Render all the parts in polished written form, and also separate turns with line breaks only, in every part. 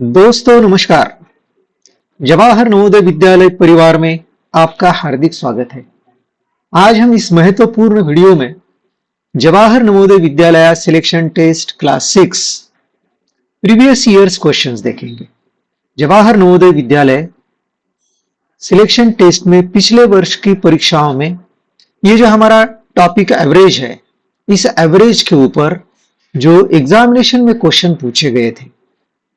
दोस्तों नमस्कार। जवाहर नवोदय विद्यालय परिवार में आपका हार्दिक स्वागत है। आज हम इस महत्वपूर्ण वीडियो में Jawahar Navodaya Vidyalaya selection test class 6 previous years questions देखेंगे। जवाहर नवोदय विद्यालय सिलेक्शन टेस्ट में पिछले वर्ष की परीक्षाओं में ये जो हमारा टॉपिक एवरेज है, इस एवरेज के ऊपर जो एग्जामिनेशन में क्वेश्चन पूछे गए थे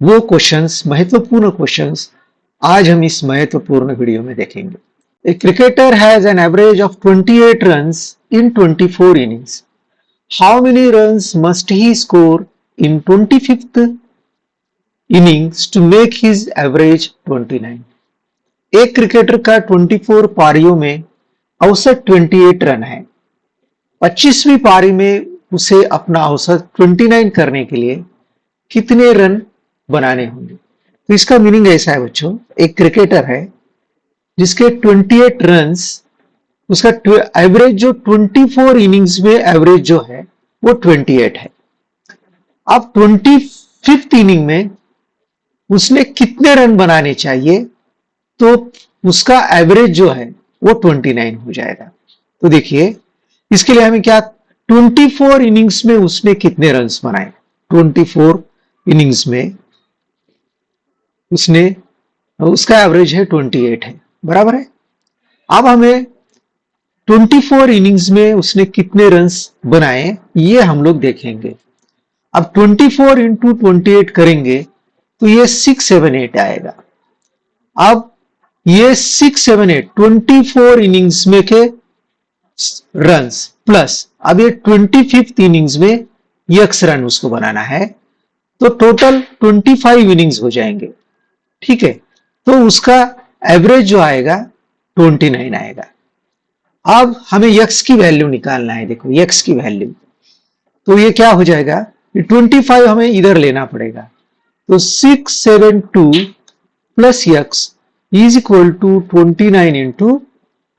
वो क्वेश्चंस, महत्वपूर्ण क्वेश्चंस आज हम इस महत्वपूर्ण वीडियो में देखेंगे। A cricketer has an average of 28 runs in 24 innings. How many runs must he score in 25th innings to make his average 29? एक क्रिकेटर का 24 पारियों में औसत 28 रन है। 25वीं पारी में उसे अपना औसत 29 करने के लिए कितने रन बनाने होंगे? तो इसका मीनिंग ऐसा है बच्चों, एक क्रिकेटर है जिसके 28 रन्स, उसका एवरेज जो 24 इनिंग्स में एवरेज जो है वो 28 है। अब 25th इनिंग में उसने कितने रन बनाने चाहिए तो उसका एवरेज जो है वो 29 हो जाएगा। तो देखिए इसके लिए हमें क्या, 24 इनिंग्स में उसने कितने रन्स बनाए, 24 इनिंग्स में उसने, उसका एवरेज है 28 है, बराबर है। अब हमें 24 इनिंग्स में उसने कितने रन्स बनाए ये हम लोग देखेंगे। अब 24 इंटू 28 करेंगे तो ये 678 आएगा। अब ये 678 24 इनिंग्स में के रन्स प्लस अब ये 25th इनिंग्स में यक्स रन उसको बनाना है, तो टोटल 25 इनिंग्स हो जाएंगे। ठीक है, तो उसका एवरेज जो आएगा 29 आएगा। अब हमें यक्स की वैल्यू निकालना है। देखो यक्स की वैल्यू, तो ये क्या हो जाएगा, 25 हमें इधर लेना पड़ेगा, तो 672 plus x is equal to 29 into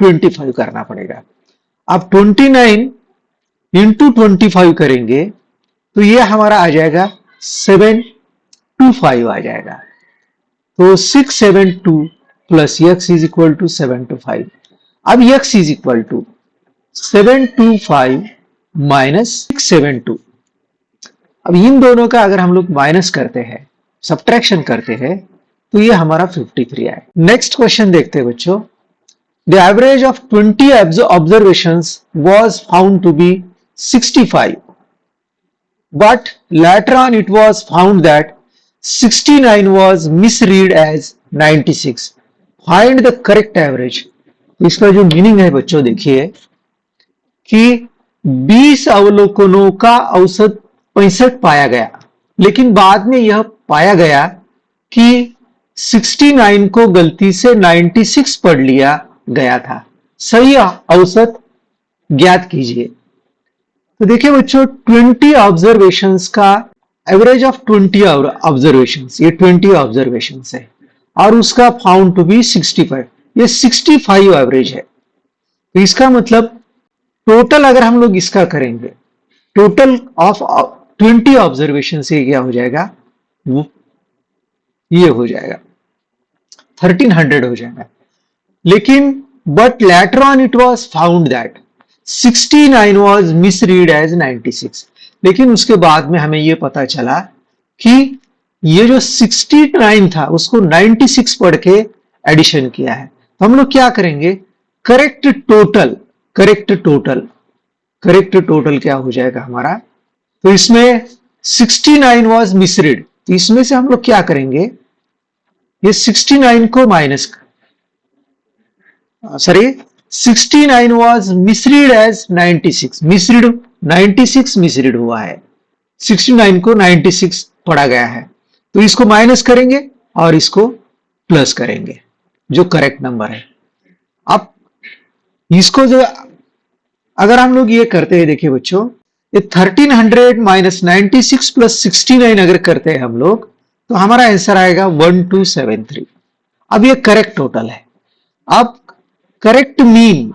25 करना पड़ेगा। अब 29 इंटू 25 करेंगे तो ये हमारा आ जाएगा 725 आ जाएगा। तो 672 plus x is equal to 725। अब x is equal to 725 minus 672। अब इन दोनों का अगर हम लोग माइनस करते हैं, सब्ट्रैक्शन करते हैं, तो ये हमारा 53 आए। नेक्स्ट क्वेश्चन देखते हैं बच्चों। The average of 20 observations was found to be 65, but later on it was found that 69 was misread as 96. Find the correct average. इसका जो मीनिंग है बच्चों देखिए कि 20 अवलोकनों का औसत 65 पाया गया, लेकिन बाद में यह पाया गया कि 69 को गलती से 96 पढ़ लिया गया था। सही औसत ज्ञात कीजिए। तो देखिए बच्चों 20 ऑब्जर्वेशंस का एवरेज ऑफ 20 ऑब्जर्वेशंस, ये 20 ऑब्जर्वेशंस है और उसका फाउंड टू बी 65, ये 65 एवरेज है। तो इसका मतलब टोटल अगर हम लोग इसका करेंगे, टोटल ऑफ 20 ऑब्जर्वेशन से क्या हो जाएगा, वो ये हो जाएगा 1300 हो जाएगा। लेकिन but later on it was found that 69 was misread as 96। लेकिन उसके बाद में हमें यह पता चला कि ये जो 69 था उसको 96 पढ़ के एडिशन किया है। तो हम लोग क्या करेंगे, करेक्ट टोटल क्या हो जाएगा हमारा, तो इसमें 69 was misread, तो इसमें से हम लोग क्या करेंगे, ये 69 को minus, 69 was misread as 96, misread 96 misread हुआ है, 69 को 96 पढ़ा गया है, तो इसको माइनस करेंगे और इसको प्लस करेंगे जो करेक्ट नंबर है। अब इसको जो अगर हम लोग ये करते हैं, देखिए बच्चों ये 1300 माइनस 96 प्लस 69 अगर करते हैं हम लोग, तो हमारा आंसर आएगा 1273। अब ये करेक्ट टोटल है। अब करेक्ट मीन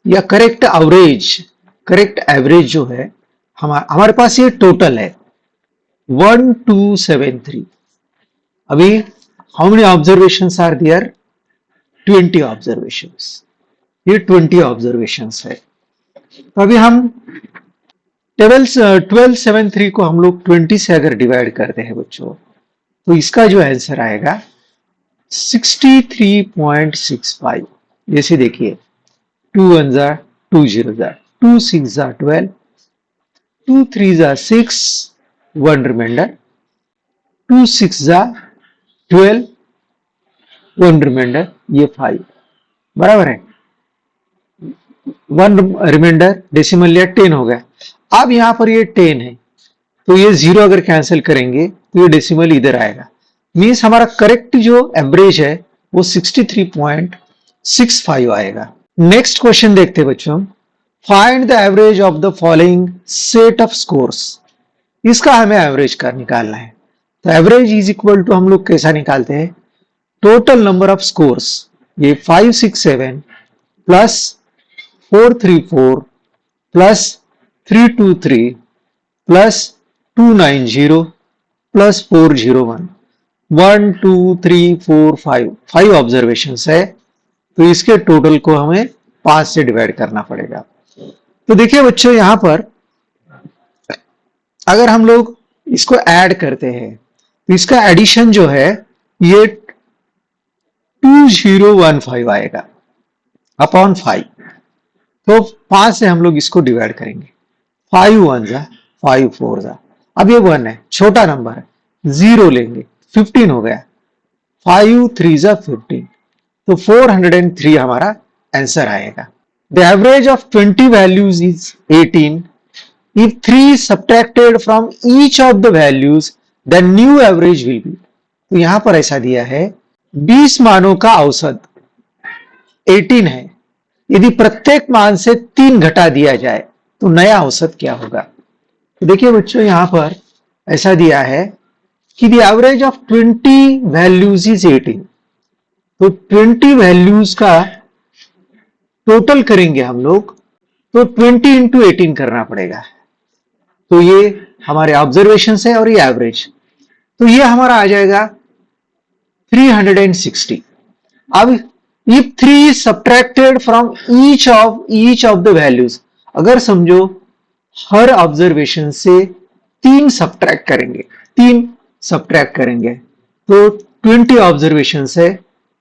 या करेक्ट एवरेज जो है हमारे पास ये टोटल है 1273। अभी how many observations are there? 20 observations. ये 20 ऑब्जर्वेशंस है। तो अभी हम 1273 को हम लोग 20 से अगर डिवाइड करते हैं बच्चों, तो इसका जो आंसर आएगा 63.65। जैसे देखिए 2 1 जा 2 0 जा 2 6 जा 12, 2 3 जा 6, 1 रिमाइंडर, 2 6 जा 12, 1 रिमाइंडर, ये 5 बराबर है। 1 रिमाइंडर डेसिमल लिया 10 हो गया। अब यहां पर ये 10 है, तो ये 0 अगर कैंसिल करेंगे तो ये डेसिमल इधर आएगा। मीन्स हमारा करेक्ट जो एवरेज है वो 63.65 आएगा। नेक्स्ट क्वेश्चन देखते हैं बच्चों। Find the average of the following set of scores. इसका हमें एवरेज का निकालना है। तो एवरेज इज इक्वल टू हम लोग कैसा निकालते हैं? टोटल नंबर ऑफ स्कोर्स, ये 567 plus 434 plus 323 plus 290 plus 401, 1 2 3 4 5, 5 observation है। तो इसके टोटल को हमें 5 से डिवाइड करना पड़ेगा। तो देखिए बच्चों, यहां पर अगर हम लोग इसको ऐड करते हैं तो इसका एडिशन जो है ये 2015 आएगा अपॉन 5। तो 5 से हम लोग इसको डिवाइड करेंगे। 5 1 जा 5 4 जा, अब ये 1 है, छोटा नंबर है, 0 लेंगे, 15 हो गया। 5 3 जा 15, तो 403 हमारा आंसर आएगा। The average of 20 values is 18। If 3 is subtracted from each of the values, the new average will be। तो यहां पर ऐसा दिया है 20 मानों का औसत 18 है। यदि प्रत्येक मान से 3 घटा दिया जाए तो नया औसत क्या होगा? तो देखिए बच्चों, यहां पर ऐसा दिया है कि the average of 20 values is 18। तो 20 वैल्यूज का टोटल करेंगे हम लोग, तो 20 इंटू 18 करना पड़ेगा। तो ये हमारे ऑब्जर्वेशन है और ये एवरेज, तो ये हमारा आ जाएगा 360। अब if 3 subtracted from each of the values, अगर समझो हर ऑब्जर्वेशन से 3 सब्ट्रैक्ट करेंगे तो 20 ऑब्जर्वेशन है,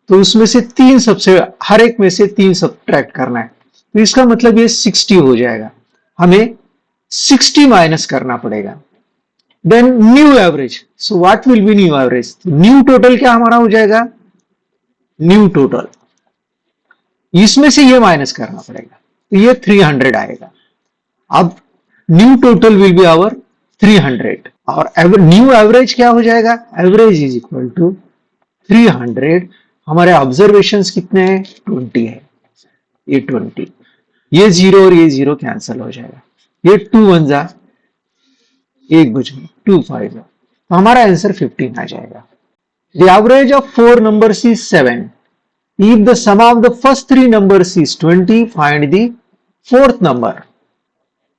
तो उसमें से 3 सबसे हर एक में से 3 सब्ट्रैक्ट करना है। तो इसका मतलब ये 60 हो जाएगा। हमें 60 माइनस करना पड़ेगा। Then new average, so what will be new average? New total क्या हमारा हो जाएगा? न्यू टोटल इसमें से ये माइनस करना पड़ेगा, तो ये 300 आएगा। अब new total will be our 300 और न्यू एवरेज क्या हो जाएगा? Average is equal to 300। हमारे ऑब्जर्वेशंस कितने हैं? 20 है, ये 20, ये 0 और ये 0 कैंसिल हो जाएगा। ये 2 1 जा 1 बचो 2 5 जा, तो हमारा आंसर 15 आ जाएगा। The average of 4 numbers is 7। If the sum of the first 3 numbers is 20, find the fourth number.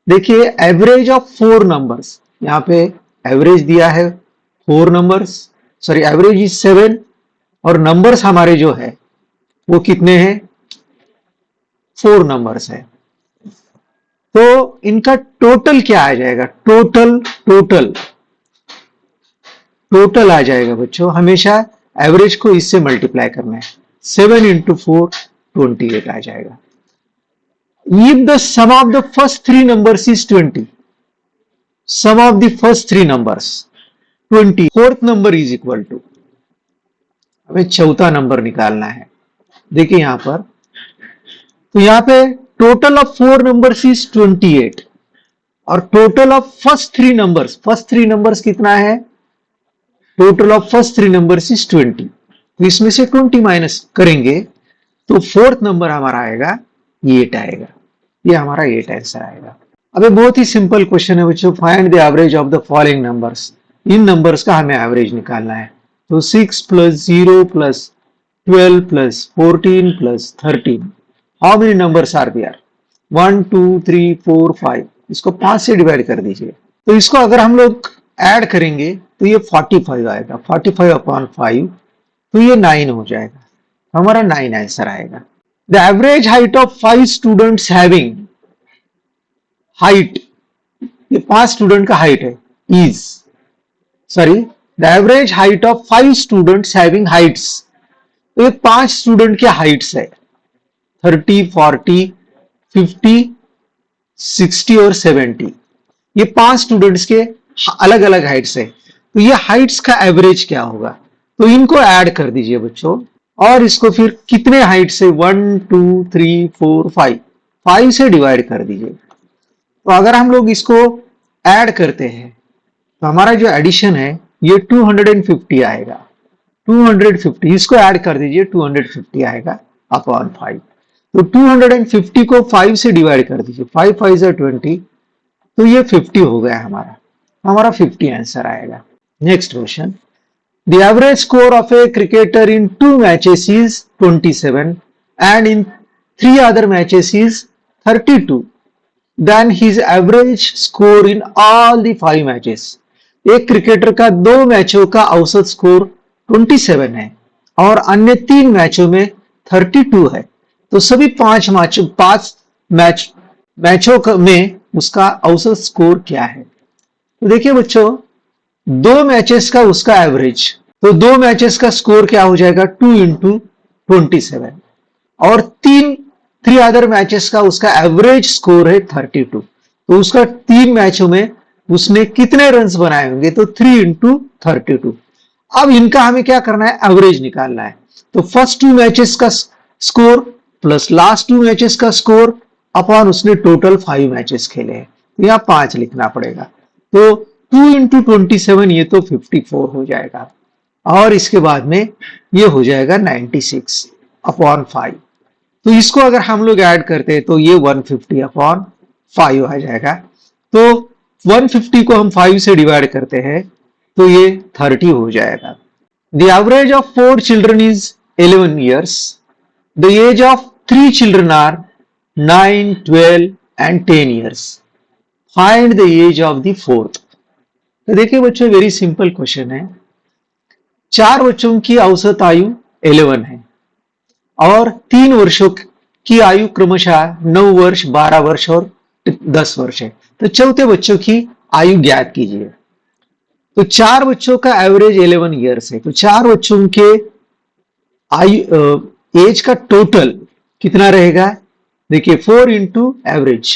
देखिए एवरेज ऑफ 4 नंबर्स, यहां पे एवरेज दिया है 4 नंबर्स, सॉरी एवरेज इज 7 और नंबर्स हमारे जो है वो कितने हैं? 4 नंबर्स है। तो इनका टोटल क्या आ जाएगा? टोटल आ जाएगा बच्चों, हमेशा एवरेज को इससे मल्टीप्लाई करना है। 7 इंटू 4 28 आ जाएगा। If the sum of the first 3 numbers is 20, sum of the first 3 numbers 20, fourth number is equal to, हमें चौथा नंबर निकालना है। देखिए यहां पर, तो यहां पे टोटल ऑफ 4 नंबर्स इज 28 और टोटल ऑफ फर्स्ट 3 नंबर्स कितना है? Total of first 3 numbers is 20, तो इसमें से 20 माइनस करेंगे तो फोर्थ नंबर हमारा आएगा 8 आएगा। ये हमारा 8 आंसर आएगा। अब ये बहुत ही सिंपल क्वेश्चन है बच्चों। Find the average of the following numbers. इन नंबर्स का हमें एवरेज निकालना है। तो 6 plus 0 plus 12 plus 14 plus 13, how many numbers are there? 1 2 3 4 5। इसको 5 से डिवाइड कर दीजिए। तो इसको अगर हम लोग ऐड करेंगे तो ये 45 आएगा, 45/5, तो ये 9 हो जाएगा, हमारा 9 आंसर आएगा। The average height of 5 students having height, ये 5 स्टूडेंट का हाइट है, is sorry the average height of 5 students having Heights, तो ये 5 स्टूडेंट के हाइट्स है 30, 40, 50, 60 और 70, ये 5 स्टूडेंट्स के अलग अलग हाइट्स है, तो ये हाइट्स का एवरेज क्या होगा, तो इनको ऐड कर दीजिए बच्चों, और इसको फिर कितने हाइट से 1 2 3 4 5 से डिवाइड कर दीजिए। तो अगर हम लोग इसको ऐड करते हैं तो हमारा जो एडिशन है ये 250 आएगा, 250 इसको ऐड कर दीजिए, 250 आएगा अपॉन 5। तो 250 को 5 से डिवाइड कर दीजिए, 5 5 जा 20, तो ये 50 हो गया हमारा 50 आंसर आएगा। Next question, the average score of a cricketer in 2 matches is 27 and in 3 other matches is 32, then his average score in all the 5 matches. एक क्रिकेटर का 2 मैचों का औसत स्कोर 27 है और अन्य 3 मैचों में 32 है, तो सभी 5 मैचों में उसका औसत स्कोर क्या है। तो देखिए बच्चों, 2 मैचेस का उसका एवरेज, तो 2 मैचेस का स्कोर क्या हो जाएगा 2 इंटू 27, और 3 अदर मैचेस का उसका एवरेज स्कोर है 32, तो उसका 3 मैचों में उसने कितने रन्स बनाए होंगे, तो 3 इंटू 32। अब इनका हमें क्या करना है, एवरेज निकालना है। तो फर्स्ट 2 मैचेस का स्कोर प्लस लास्ट 2 मैचेस का स्कोर अपॉन उसने टोटल 5 मैचेस खेले हैं, तो यहाँ 5 लिखना पड़ेगा। तो 2 इंटू 27 ये तो 54 हो जाएगा, और इसके बाद में ये हो जाएगा 96 अपॉन 5। तो इसको अगर हम लोग ऐड करते हैं तो ये 150 अपॉन 5 आ जाएगा। तो 150 को हम 5 से डिवाइड करते हैं तो ये 30 हो जाएगा। The average of 4 children is 11 years. The age of 3 children are 9, 12 and 10 years. Find the age of the fourth. तो देखिए बच्चों, वेरी सिंपल क्वेश्चन है। 4 बच्चों की औसत आयु 11 है और 3 वर्षों की आयु क्रमशः 9 वर्ष, 12 वर्ष और 10 वर्ष है। तो चौथे बच्चों की आयु ज्ञात कीजिए। तो 4 बच्चों का एवरेज 11 ईयर्स है, तो 4 बच्चों के आयु एज का टोटल कितना रहेगा, देखिए 4 इंटू एवरेज,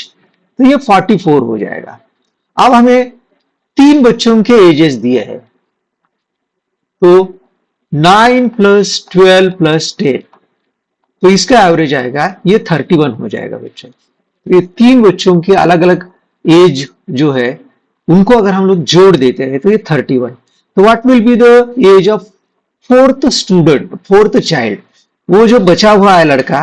तो ये 44 हो जाएगा। अब हमें 3 बच्चों के एजेस दिए हैं, तो 9 प्लस 12 प्लस 10, तो इसका एवरेज आएगा ये 31 हो जाएगा बच्चों। तो ये 3 बच्चों की अलग अलग एज जो है उनको अगर हम लोग जोड़ देते हैं तो ये 31। तो what will be the age of fourth student, fourth child, वो जो बचा हुआ है लड़का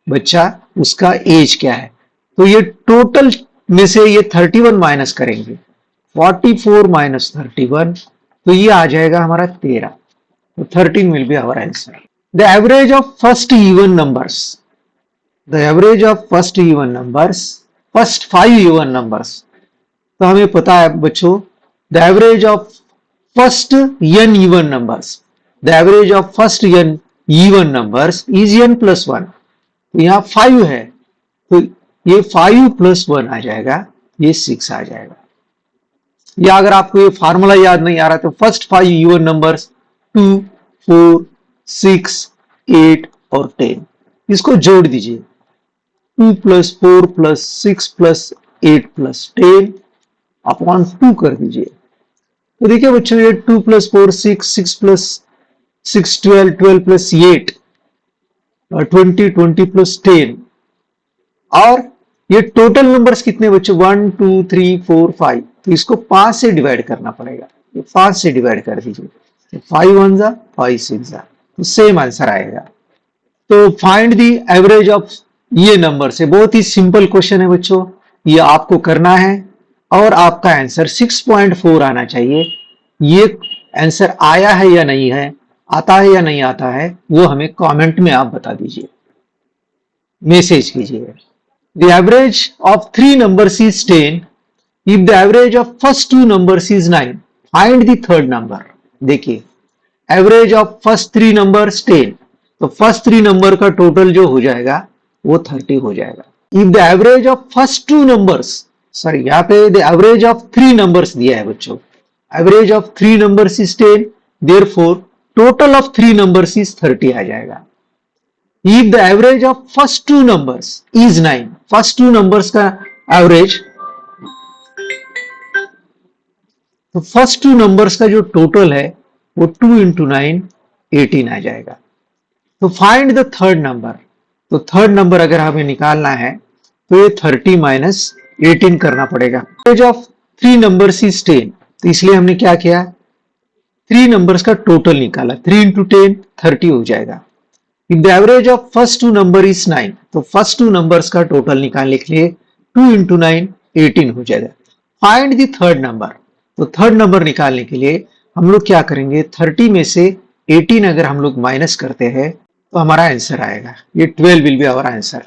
बच्चा, उसका एज क्या है। तो ये टोटल में से ये 31 माइनस करेंगे, 44 माइनस 31, तो ये आ जाएगा हमारा 13। तो 13 will be our answer. The average of first even numbers, the average of first even numbers, first 5 even numbers, तो हमें पता है बच्चों the average of first n even numbers, the average of first n even numbers is n plus 1। तो यहाँ 5 है, तो ये 5 प्लस 1 आ जाएगा, ये 6 आ जाएगा। या अगर आपको ये फार्मूला याद नहीं आ रहा तो फर्स्ट 5 इवन नंबर्स 2, 4, 6, 8 और 10, इसको जोड़ दीजिए, 2 plus 4 plus 6 plus 8 plus 10 upon 2 कर दीजिए। तो देखिए बच्चों, ये 2 प्लस 4 6, 6 प्लस 6 12, 12 प्लस 8 20, 20 प्लस 10, और ये टोटल नंबर्स कितने बच्चों 1 2 3 4 5, तो इसको 5 से डिवाइड करना पड़ेगा, ये 5 से डिवाइड कर दीजिए, तो 5 1 जा 5 6 जा, तो सेम आंसर आएगा। तो फाइंड द एवरेज ऑफ ये नंबर से, बहुत ही सिंपल क्वेश्चन है बच्चों, ये आपको करना है और आपका आंसर 6.4 आना चाहिए। ये आंसर आया है या नहीं है, आता है या नहीं आता है, वो हमें कमेंट में आप बता दीजिए, मैसेज कीजिए। The average of 3 numbers is 10 if the average of first 2 numbers is 9, find the third number. देखिए average of first three numbers 10, तो फर्स्ट थ्री नंबर का टोटल जो हो जाएगा वो 30 हो जाएगा। If the average of first two numbers, sorry यहाँ पे the average of three numbers दिया है बच्चों, average of three numbers is 10, therefore total of three numbers is 30 आ जाएगा। If the average of first two numbers is 9, first two numbers का average, तो first two numbers का जो total है वो 2 इंटू 9 18 आ जाएगा। तो फाइंड द थर्ड नंबर, तो थर्ड नंबर अगर हमें निकालना है तो ये 30 माइनस 18 करना पड़ेगा। Average of three numbers is 10, तो इसलिए हमने क्या किया, थ्री नंबर्स का टोटल निकाला, 3 इंटू 10 30 हो जाएगा। If the average of first two number is 9, तो फर्स्ट टू नंबर्स का टोटल निकालने के लिए 2 इंटू 9 18 हो जाएगा। फाइंड द थर्ड नंबर, तो थर्ड नंबर निकालने के लिए हम लोग क्या करेंगे, 30 में से 18 अगर हम लोग माइनस करते हैं तो हमारा आंसर आएगा, ये 12 विल बी आवर आंसर।